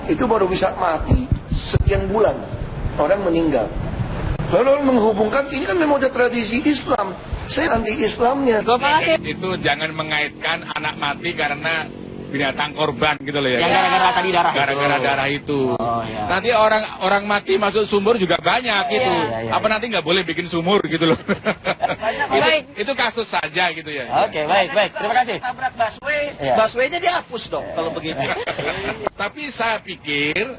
itu baru bisa mati sekian bulan orang meninggal. Lalu menghubungkan ini kan memang udah tradisi Islam. Saya anti Islamnya. Itu jangan mengaitkan anak mati karena binatang korban gitu loh ya. Yang gara-gara tadi darah. Gara-gara darah itu. Oh, ya. Nanti orang mati masuk sumur juga banyak gitu. Ya. Apa nanti nggak boleh bikin sumur gitu loh. itu kasus saja gitu ya. Oke, baik. Terima kasih. Tabrak busway, Ya. busway-nya dihapus dong kalau begitu. Tapi saya pikir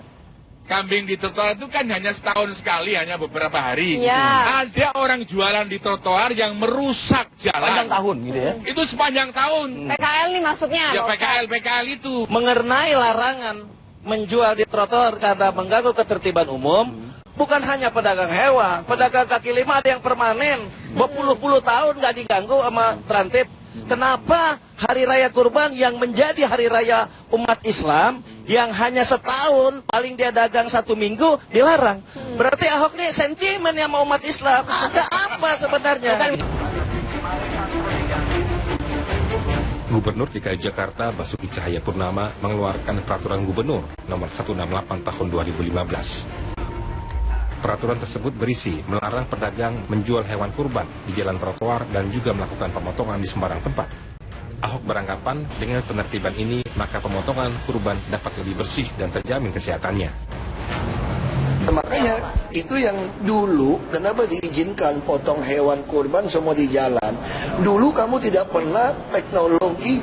kambing di trotoar itu kan hanya setahun sekali, hanya beberapa hari. Ya. Ada orang jualan di trotoar yang merusak jalan. Panjang tahun gitu ya. Itu sepanjang tahun. PKL nih maksudnya. Ya Pak Ustadz. PKL itu. Mengenai larangan menjual di trotoar karena mengganggu ketertiban umum, bukan hanya pedagang hewan, pedagang kaki lima ada yang permanen, berpuluh-puluh tahun nggak diganggu sama Trantip. Kenapa Hari Raya Kurban yang menjadi hari raya umat Islam yang hanya setahun, paling dia dagang 1 minggu, dilarang? Berarti Ahok nih sentimen yang mau umat Islam. Ada apa sebenarnya? Gubernur DKI Jakarta Basuki Cahayapurnama mengeluarkan Peraturan Gubernur Nomor 168 Tahun 2015. Peraturan tersebut berisi melarang pedagang menjual hewan kurban di jalan trotoar dan juga melakukan pemotongan di sembarang tempat. Ahok beranggapan dengan penertiban ini maka pemotongan kurban dapat lebih bersih dan terjamin kesehatannya. Makanya itu yang dulu kenapa diizinkan potong hewan kurban semua di jalan. Dulu kamu tidak pernah teknologi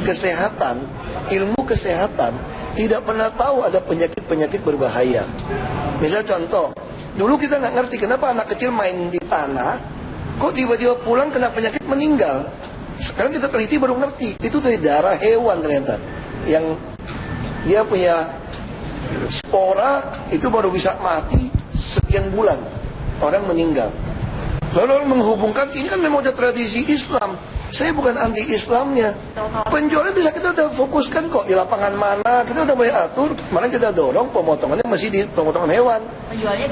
kesehatan, ilmu kesehatan, tidak pernah tahu ada penyakit-penyakit berbahaya. Misal contoh, dulu kita nggak ngerti kenapa anak kecil main di tanah, kok tiba-tiba pulang kena penyakit meninggal. Sekarang kita teliti baru ngerti, itu dari darah hewan ternyata. Yang dia punya spora, itu baru bisa mati sekian bulan orang meninggal. Lalu menghubungkan, ini kan memang udah tradisi Islam. Saya bukan anti Islamnya. Penjualnya bisa kita udah fokuskan kok di lapangan mana, kita udah boleh atur. Malah kita dorong pemotongannya masih di pemotongan hewan.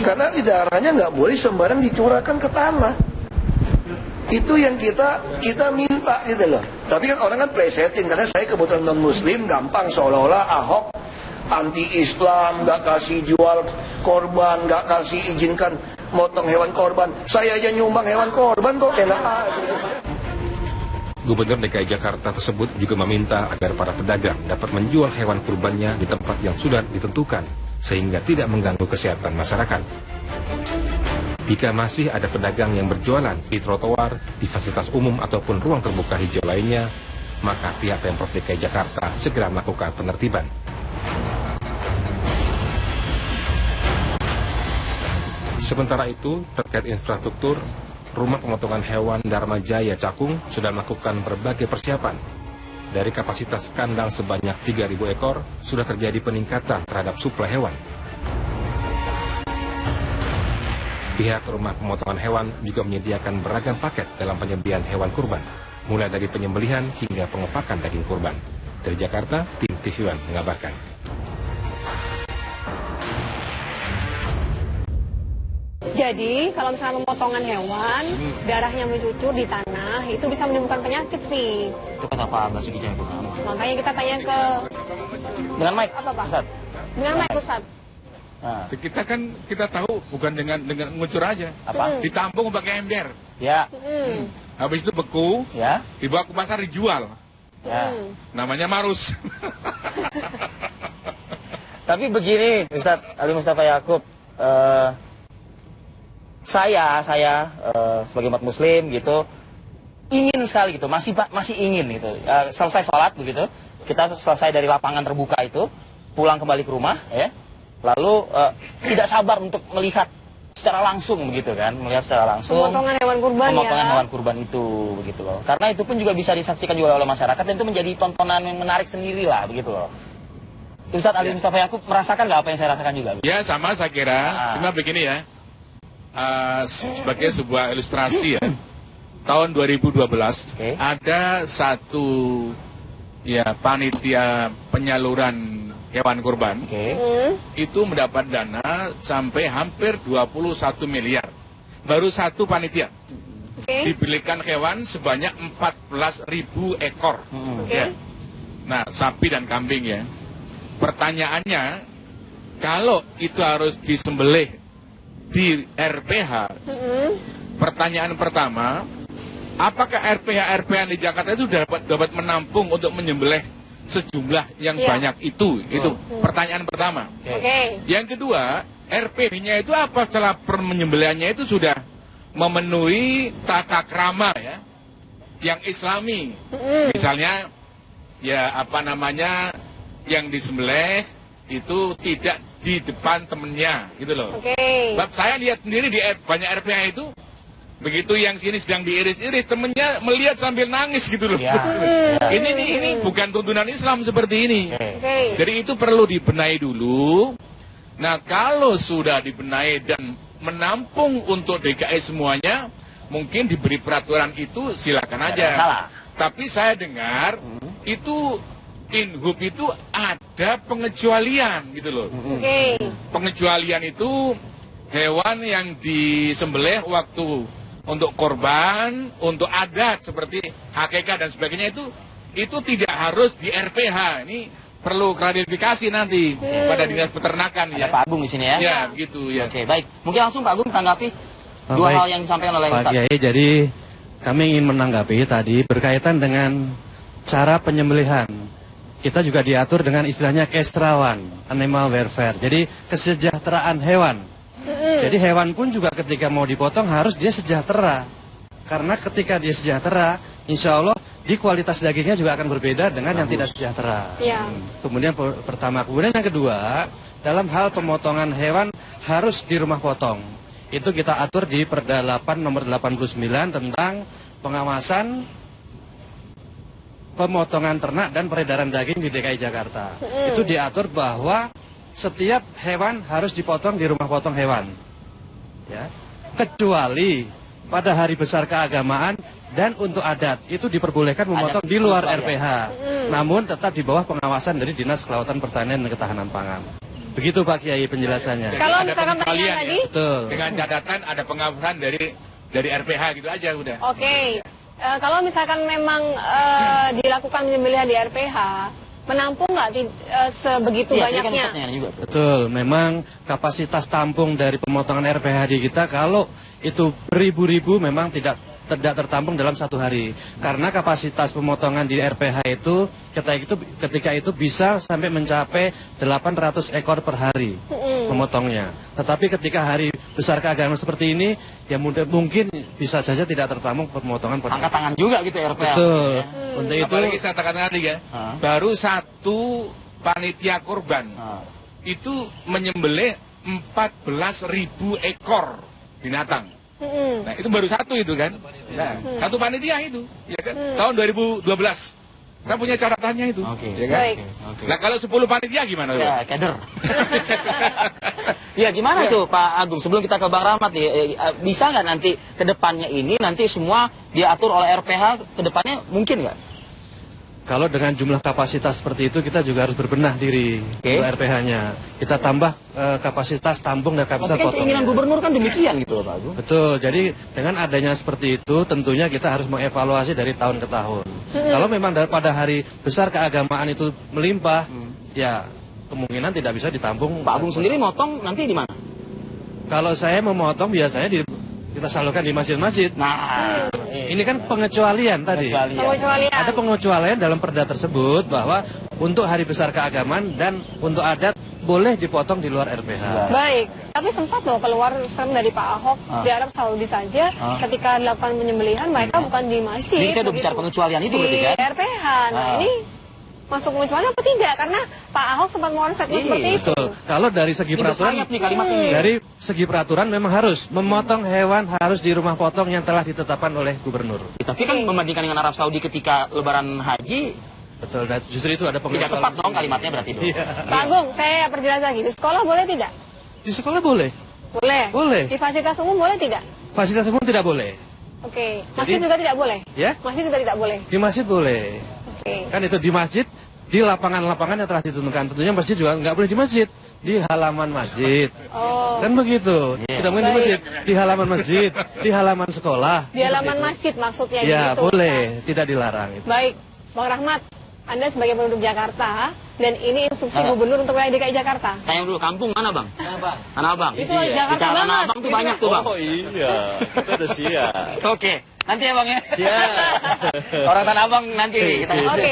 Karena darahnya nggak boleh sembarang dicurahkan ke tanah. Itu yang kita minta gitu loh. Tapi kan orang kan plesetin, karena saya kebetulan non muslim, gampang seolah-olah Ahok anti Islam, nggak kasih jual korban, nggak kasih izinkan motong hewan korban. Saya aja nyumbang hewan korban kok enak aja. Gubernur DKI Jakarta tersebut juga meminta agar para pedagang dapat menjual hewan kurbannya di tempat yang sudah ditentukan, sehingga tidak mengganggu kesehatan masyarakat. Jika masih ada pedagang yang berjualan di trotoar, di fasilitas umum ataupun ruang terbuka hijau lainnya, maka pihak Pemprov DKI Jakarta segera melakukan penertiban. Sementara itu, terkait infrastruktur, Rumah Pemotongan Hewan Dharma Jaya Cakung sudah melakukan berbagai persiapan. Dari kapasitas kandang sebanyak 3.000 ekor, sudah terjadi peningkatan terhadap suplai hewan. Pihak Rumah Pemotongan Hewan juga menyediakan beragam paket dalam penyembelihan hewan kurban, mulai dari penyembelihan hingga pengepakan daging kurban. Dari Jakarta, tim TV One mengabarkan. Jadi kalau misalnya pemotongan hewan, darahnya mencucur di tanah, itu bisa menimbulkan penyakit, Vi. Itu kata Pak Basuki Cahayapurnama. Makanya kita tanya ke... Dengan mic, Apa, Pak? Ustaz. Dengan Mike Ustadz. Nah, Kita kan tahu bukan dengan ngucur aja. apa? Ditampung pakai ember. Ya, Habis itu beku, ya, dibawa ke pasar dijual. ya. Namanya marus. Tapi begini, Ustadz Ali Mustafa Yaakub, saya sebagai umat Muslim gitu, ingin sekali gitu, masih ingin gitu, selesai sholat begitu, kita selesai dari lapangan terbuka itu, pulang kembali ke rumah, ya, lalu tidak sabar untuk melihat secara langsung begitu kan, melihat secara langsung Pemotongan hewan kurban pemotongan ya. hewan kurban itu begitu loh, karena itu pun juga bisa disaksikan juga oleh masyarakat dan itu menjadi tontonan yang menarik sendiri lah begitu loh. Ustadz Ali Mustafa Yaakub merasakan nggak apa yang saya rasakan juga? Ya sama saya kira, cuma begini ya, sebagai sebuah ilustrasi ya, tahun 2012 ada satu ya panitia penyaluran hewan kurban, itu mendapat dana sampai hampir 21 miliar, baru satu panitia. Dibelikan hewan sebanyak 14.000 ekor, ya. Nah sapi dan kambing ya. Pertanyaannya, kalau itu harus disembelih di RPH, pertanyaan pertama, apakah RPH di Jakarta itu dapat menampung untuk menyembelih sejumlah yang banyak itu? Itu pertanyaan pertama. Yang kedua, RPH-nya itu apa setelah penyembelihannya itu sudah memenuhi tata krama ya, yang Islami. Misalnya ya apa namanya, yang disembelih itu tidak di depan temennya gitu loh. Sebab saya lihat sendiri di banyak RPH itu, begitu yang sini sedang diiris-iris, temennya melihat sambil nangis gitu loh. Ini bukan tuntunan Islam seperti ini. Jadi itu perlu dibenahi dulu. Nah kalau sudah dibenahi dan menampung untuk DKI semuanya, mungkin diberi peraturan itu silakan aja. Tapi saya dengar itu Inhub itu ada pengecualian gitu loh. Pengecualian itu hewan yang disembelih waktu untuk korban, untuk adat seperti hakikah dan sebagainya itu tidak harus di RPH. Ini perlu klarifikasi nanti pada dinas peternakan. Ada Pak Agung di sini ya. Ya gitu ya. Oke, baik. Mungkin langsung Pak Agung tanggapi dua hal yang disampaikan oleh Ustaz. Pak Kiai, jadi kami ingin menanggapi tadi berkaitan dengan cara penyembelihan. Kita juga diatur dengan istilahnya kestrawan, animal welfare. Jadi kesejahteraan hewan. Jadi hewan pun juga ketika mau dipotong harus dia sejahtera. Karena ketika dia sejahtera, insya Allah di kualitas dagingnya juga akan berbeda dengan yang tidak sejahtera. Kemudian pertama. Kemudian yang kedua, dalam hal pemotongan hewan harus di rumah potong. Itu kita atur di Perda 8 nomor 89 tentang pengawasan pemotongan ternak dan peredaran daging di DKI Jakarta. Itu diatur bahwa setiap hewan harus dipotong di rumah potong hewan. Ya. Kecuali pada hari besar keagamaan dan untuk adat itu diperbolehkan memotong di luar RPH. Namun tetap di bawah pengawasan dari Dinas Kelautan Pertanian dan Ketahanan Pangan. Begitu Pak Kiai penjelasannya. Kalau ada misalkan pengecualian tadi, ya, dengan catatan ada pengawasan dari RPH gitu aja udah. Kalau misalkan memang dilakukan penyembelihan di RPH, menampung nggak sebegitu banyaknya? Betul, memang kapasitas tampung dari pemotongan RPH di kita kalau itu beribu-ribu memang tidak tertampung dalam satu hari. Karena kapasitas pemotongan di RPH itu ketika itu bisa sampai mencapai 800 ekor per hari memotongnya. Tetapi ketika hari besar keagamaan seperti ini, ya mungkin bisa saja tidak tertampung pemotongan per hari. Angkat tangan juga gitu RPH. Betul. Untuk itu apalagi saya katakan tadi ya, baru satu panitia korban itu menyembelih 14.000 ekor binatang. Nah itu baru satu itu kan, nah, satu panitia itu, ya kan, tahun 2012. Saya punya catatannya itu, ya kan. Nah kalau 10 panitia gimana? Ya, kader. Ya gimana itu Pak Agung? Sebelum kita ke Bang Rahmat nih, bisa nggak nanti ke depannya ini nanti semua diatur oleh RPH ke depannya, mungkin nggak? kalau dengan jumlah kapasitas seperti itu kita juga harus berbenah diri RPH-nya. Kita tambah kapasitas tampung dan kapasitas potong. Tapi kan keinginan gubernur kan demikian gitu loh Pak Agung. Betul, jadi dengan adanya seperti itu tentunya kita harus mengevaluasi dari tahun ke tahun. Kalau memang pada hari besar keagamaan itu melimpah, ya kemungkinan tidak bisa ditampung. Pak Agung sendiri motong nanti di mana? Kalau saya memotong biasanya kita salurkan di masjid-masjid. Nah, ini kan pengecualian tadi. Ada pengecualian dalam perda tersebut bahwa untuk hari besar keagamaan dan untuk adat boleh dipotong di luar RPH. Baik, tapi sempat loh keluar dari Pak Ahok di Arab Saudi saja ketika dilakukan penyembelihan mereka bukan di masjid. Ini kita udah bicara pengecualian itu berarti kan? Di RPH. Nah ini masuk pengecualian apa tidak? Karena Pak Ahok sempat mengeluarkan statement seperti itu. Betul. Kalau dari segi peraturan, dari segi peraturan memang harus memotong hewan harus di rumah potong yang telah ditetapkan oleh gubernur. Tapi kan membandingkan dengan Arab Saudi ketika Lebaran Haji, betul. Dan justru itu ada pengecualian. tidak tepat dong kalimatnya berarti itu. Pak Agung, saya perjelas lagi. Di sekolah boleh tidak? Di sekolah boleh. Boleh. Boleh. Di fasilitas umum boleh tidak? Fasilitas umum tidak boleh. Oke. Masjid juga tidak boleh? Ya? Masjid juga tidak boleh? Di masjid boleh. Kan itu di masjid, di lapangan-lapangan yang telah ditentukan. Tentunya masjid juga nggak boleh di masjid, di halaman masjid. Kan begitu. Tidak mungkin di masjid, di halaman masjid, di halaman sekolah. Di halaman masjid maksudnya ya, gitu. boleh, tidak dilarang. Itu. Baik, Bang Rahmat. Anda sebagai penduduk Jakarta, dan ini instruksi gubernur untuk wilayah DKI Jakarta. Tanya dulu, kampung mana bang? Tanah Abang. Itu Jakarta Bicara banget. Tanah Abang tuh banyak tuh bang. Oh iya, itu udah siap. Oke, nanti ya bang ya. Siap. Orang Tanah Abang nanti nih kita. Oke.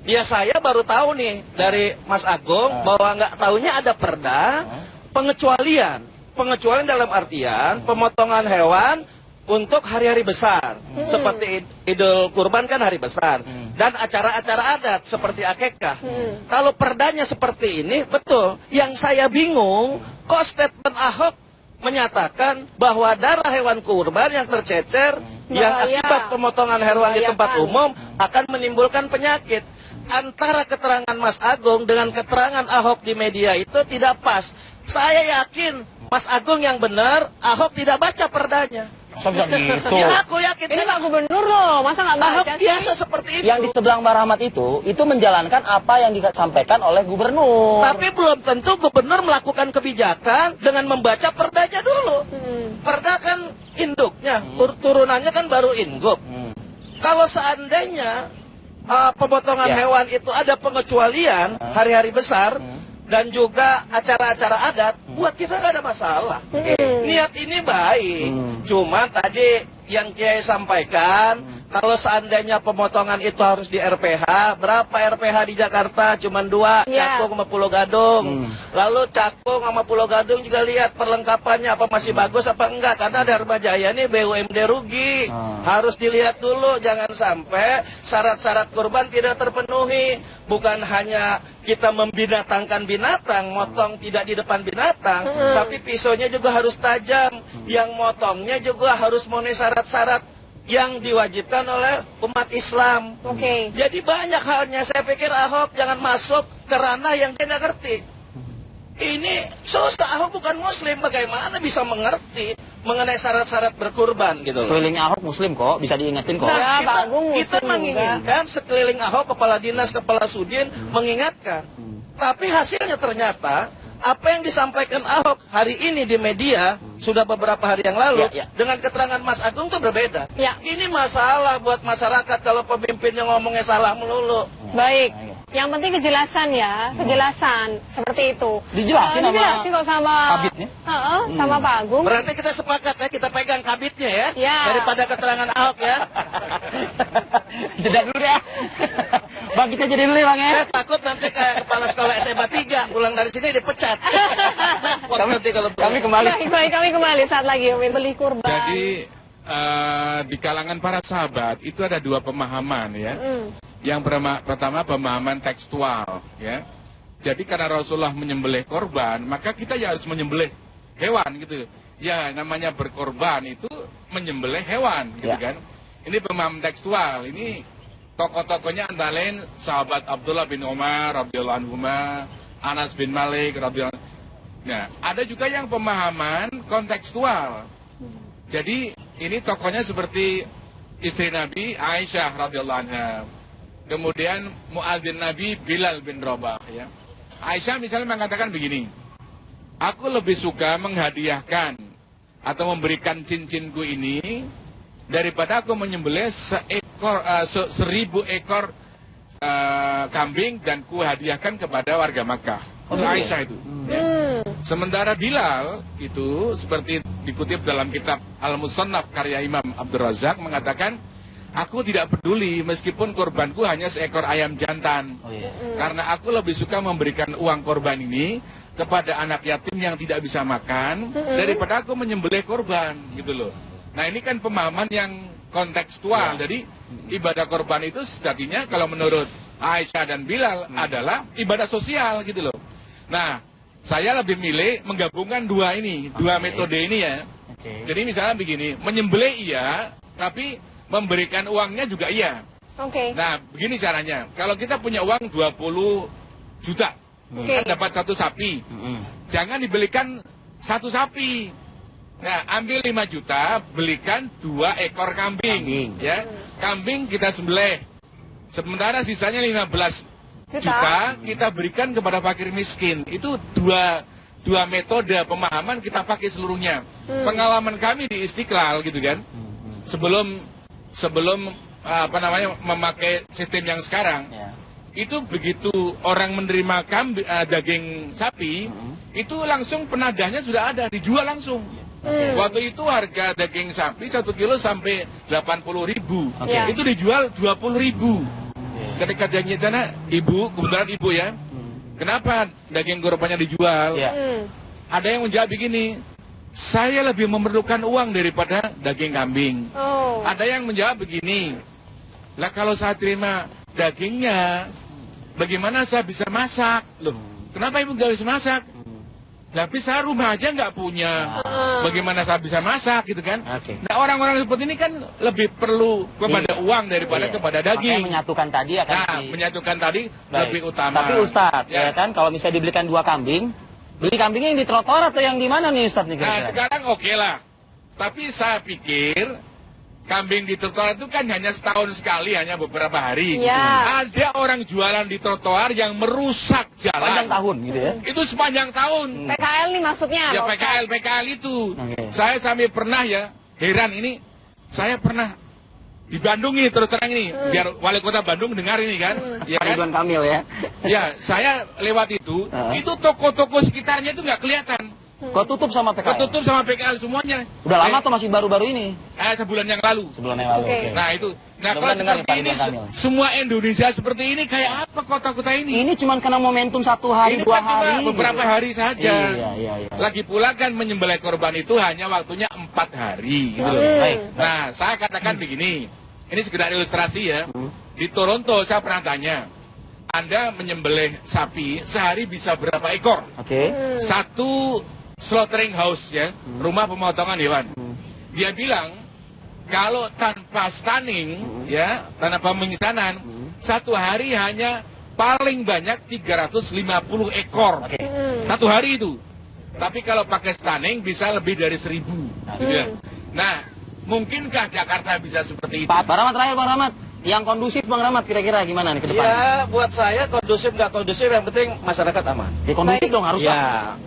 Ya saya baru tahu nih dari Mas Agung bahwa nggak taunya ada perda pengecualian. Pengecualian dalam artian pemotongan hewan untuk hari-hari besar. Seperti Idul Kurban kan hari besar. Dan acara-acara adat seperti akekah. Kalau perdanya seperti ini, betul. Yang saya bingung, kok statement Ahok menyatakan bahwa darah hewan kurban yang tercecer yang Bahaya. akibat pemotongan hewan di tempat Membahayakan. umum akan menimbulkan penyakit. Antara keterangan Mas Agung dengan keterangan Ahok di media itu tidak pas. Saya yakin Mas Agung yang benar, Ahok tidak baca perdanya. Masa bisa gitu? Ya aku yakin Ini kan Pak Gubernur loh, masa nggak Ahok baca sih? biasa seperti itu. Yang di sebelah Mbak Rahmat itu menjalankan apa yang disampaikan oleh gubernur. Tapi belum tentu gubernur melakukan kebijakan dengan membaca perdanya dulu. Perda kan induknya, turunannya kan baru inggup. Kalau seandainya pemotongan Ya. hewan itu ada pengecualian hari-hari besar dan juga acara-acara adat, buat kita nggak ada masalah. Niat ini baik, cuma tadi yang Kiai sampaikan, kalau seandainya pemotongan itu harus di RPH, berapa RPH di Jakarta? Cuman 2, Ya. Cakung sama Pulau Gadung. Lalu Cakung sama Pulau Gadung juga lihat perlengkapannya apa masih bagus apa enggak, karena Dharma Jaya ini BUMD rugi. Harus dilihat dulu, jangan sampai syarat-syarat kurban tidak terpenuhi. Bukan hanya kita membinatangkan binatang, motong tidak di depan binatang, tapi pisaunya juga harus tajam. Yang motongnya juga harus memenuhi syarat-syarat yang diwajibkan oleh umat Islam. Oke. Jadi banyak halnya, saya pikir Ahok jangan masuk ke ranah yang dia nggak ngerti. Ini susah, Ahok bukan muslim, bagaimana bisa mengerti mengenai syarat-syarat berkurban gitu loh. Sekeliling Ahok muslim kok, bisa diingetin kok. Ya, Nah, Pak Agung kita muslim menginginkan sekeliling Ahok, kepala dinas, kepala sudin mengingatkan. Tapi hasilnya ternyata apa yang disampaikan Ahok hari ini di media sudah beberapa hari yang lalu Ya, ya. dengan keterangan Mas Agung itu berbeda. Ya. Ini masalah buat masyarakat kalau pemimpinnya ngomongnya salah melulu. Baik. Yang penting kejelasan ya, kejelasan seperti itu. Dijelasin sama dijelasin kok sama kabitnya? sama Pak Agung. Berarti kita sepakat ya, kita pegang kabitnya ya, Ya. daripada keterangan Ahok ya. Jeda dulu deh. Bang, kita jadi dulu ya bang ya. Saya takut nanti kayak kepala sekolah SMA 3 pulang dari sini dipecat. Repot nanti kalau Kami kembali. Baik, kami kembali saat lagi beli kurban. Jadi di kalangan para sahabat itu ada dua pemahaman ya. Yang pertama pemahaman tekstual ya. Jadi karena Rasulullah menyembelih korban, maka kita ya harus menyembelih hewan gitu. Ya namanya berkorban itu menyembelih hewan gitu Ya. kan. Ini pemahaman tekstual. Ini tokoh-tokohnya antara lain sahabat Abdullah bin Umar radhiyallahu anhuma, Anas bin Malik radhiyallahu anhu. Nah, ada juga yang pemahaman kontekstual. Jadi ini tokohnya seperti istri Nabi Aisyah radhiyallahu anha. Kemudian muadzin Nabi Bilal bin Rabah ya. Aisyah misalnya mengatakan begini, aku lebih suka menghadiahkan atau memberikan cincinku ini daripada aku menyembelih 1000 ekor kambing dan ku hadiahkan kepada warga Makkah. Untuk Aisyah itu. Ya. Sementara Bilal itu seperti dikutip dalam kitab Al-Musannaf karya Imam Abdul Razak mengatakan, aku tidak peduli meskipun korbanku hanya seekor ayam jantan. Karena aku lebih suka memberikan uang korban ini kepada anak yatim yang tidak bisa makan daripada aku menyembelih korban gitu loh. Nah ini kan pemahaman yang kontekstual. Jadi ibadah korban itu sejatinya kalau menurut Aisyah dan Bilal adalah ibadah sosial gitu loh. Nah saya lebih milih menggabungkan dua metode ini ya. Jadi misalnya begini, menyembelih iya, tapi memberikan uangnya juga iya. Oke. Nah begini caranya, kalau kita punya uang 20 juta, kan dapat satu sapi, jangan dibelikan satu sapi. Nah, ambil 5 juta, belikan 2 ekor kambing. Ya, kambing kita sembelih. Sementara sisanya 15 juta kita berikan kepada fakir miskin. Itu dua metode pemahaman kita pakai seluruhnya. Pengalaman kami di Istiqlal gitu kan. Sebelum memakai sistem yang sekarang, itu begitu orang menerima daging sapi, itu langsung penadahnya sudah ada, dijual langsung. Waktu itu harga daging sapi 1 kilo sampai 80.000, itu dijual 20.000. Ketika dia nyetana, ibu, kebetulan ibu ya, kenapa daging kurbannya dijual? Ada yang menjawab begini, saya lebih memerlukan uang daripada daging kambing. Ada yang menjawab begini, lah kalau saya terima dagingnya, bagaimana saya bisa masak? Loh, kenapa ibu nggak bisa masak? Tapi saya rumah aja nggak punya, bagaimana saya bisa masak gitu kan? Nah orang-orang seperti ini kan lebih perlu kepada uang daripada kepada daging. Makanya menyatukan tadi akan menyatukan tadi lebih utama. Tapi Ustadz, ya kan kalau misalnya dibelikan 2 kambing, beli kambingnya yang di trotoar atau yang di mana nih Ustadz nih kira-kira? Nah sekarang oke lah, tapi saya pikir kambing di trotoar itu kan hanya setahun sekali, hanya beberapa hari. Ada orang jualan di trotoar yang merusak jalan. Sepanjang tahun gitu ya? Itu sepanjang tahun. PKL nih maksudnya? Ya PKL itu. Saya sampai pernah ya, heran ini, saya pernah di Bandung ini terus terang ini, biar wali kota Bandung dengar ini kan. Ya kan? Ridwan Kamil ya? Ya, saya lewat itu toko-toko sekitarnya itu nggak kelihatan. Kok tutup sama PKL? Ketutup sama PKL semuanya. Udah lama atau masih baru-baru ini? Sebulan yang lalu. Sebulan yang lalu. Nah itu. Nah kalau seperti ini, semua Indonesia seperti ini kayak apa kota-kota ini? Ini cuma karena momentum 1 hari, 2 hari. Cuma beberapa hari saja. Iya. Lagi pula kan menyembelih korban itu hanya waktunya 4 hari. Gitu loh. Nah saya katakan begini. Ini sekedar ilustrasi ya. Di Toronto saya pernah tanya. Anda menyembelih sapi sehari bisa berapa ekor? Satu slaughtering house ya, rumah pemotongan hewan. Dia bilang kalau tanpa stunning ya, tanpa penyisanan, 1 hari hanya paling banyak 350 ekor. 1 hari itu. Tapi kalau pakai stunning bisa lebih dari 1.000. Gitu ya. Nah, mungkinkah Jakarta bisa seperti itu? Pak Rahmat terakhir, Bang Rahmat. Yang kondusif Bang Rahmat kira-kira gimana nih ke depan? Ya, buat saya kondusif nggak kondusif yang penting masyarakat aman. Ya kondusif dong harus. Ya.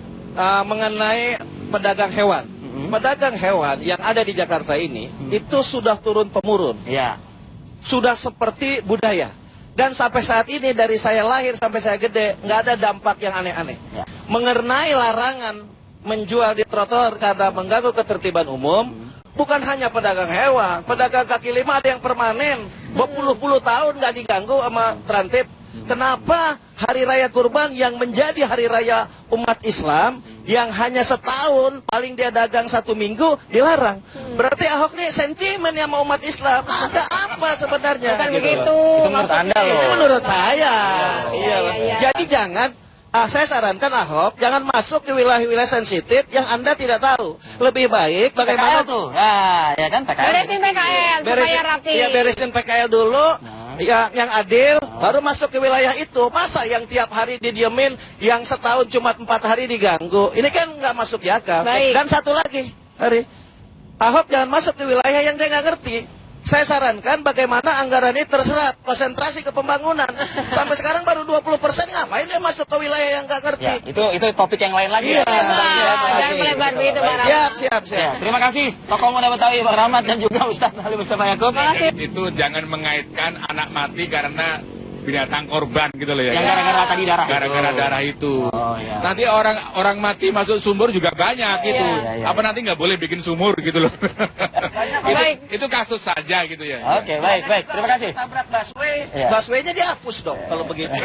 Mengenai pedagang hewan. Pedagang hewan yang ada di Jakarta ini itu sudah turun-temurun. Sudah seperti budaya. Dan sampai saat ini dari saya lahir sampai saya gede nggak ada dampak yang aneh-aneh. Mengenai larangan menjual di trotoar karena mengganggu ketertiban umum, bukan hanya pedagang hewan, pedagang kaki lima ada yang permanen, berpuluh-puluh tahun nggak diganggu sama Trantip. Kenapa hari raya kurban yang menjadi hari raya umat Islam yang hanya setahun paling dia dagang 1 minggu dilarang? Berarti Ahok nih sentimen sama umat Islam. Ada apa sebenarnya? Bukan gitu begitu. Itu menurut Anda loh. Itu menurut saya. Iya. Jadi jangan. Saya sarankan Ahok jangan masuk ke wilayah-wilayah sensitif yang Anda tidak tahu. Lebih baik bagaimana PKL tuh. Ya kan PKL. Beresin PKL supaya rapi. Iya, beresin PKL dulu. Yang adil, baru masuk ke wilayah itu. Masa yang tiap hari didiemin, yang setahun cuma 4 hari diganggu. Ini kan nggak masuk akal. Dan satu lagi, Ahok jangan masuk ke wilayah yang dia nggak ngerti. Saya sarankan bagaimana anggaran ini terserap, konsentrasi ke pembangunan. Sampai sekarang baru 20%, ngapain dia masuk ke wilayah yang nggak ngerti? Ya, itu topik yang lain lagi. Jangan melebar begitu, Bang Rahmat. Siap. Terima kasih tokoh muda Betawi Bang Rahmat dan juga Ustadz Ali Mustafa Yaakub. Itu jangan mengaitkan anak mati karena binatang korban gitu loh ya. Yang gara-gara tadi darah. Gara-gara darah itu. Nanti orang mati masuk sumur juga banyak gitu. Apa nanti nggak boleh bikin sumur gitu loh. itu kasus saja gitu ya. Oke, baik. Terima kasih. Tabrak busway, busway-nya dihapus dong kalau begitu.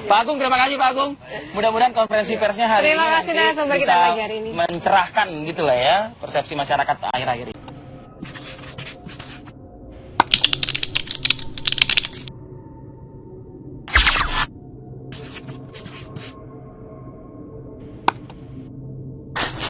Pak Agung, terima kasih Pak Agung. Mudah-mudahan konferensi persnya hari Terima kasih narasumber kita pagi hari ini. mencerahkan gitu lah ya persepsi masyarakat akhir-akhir ini.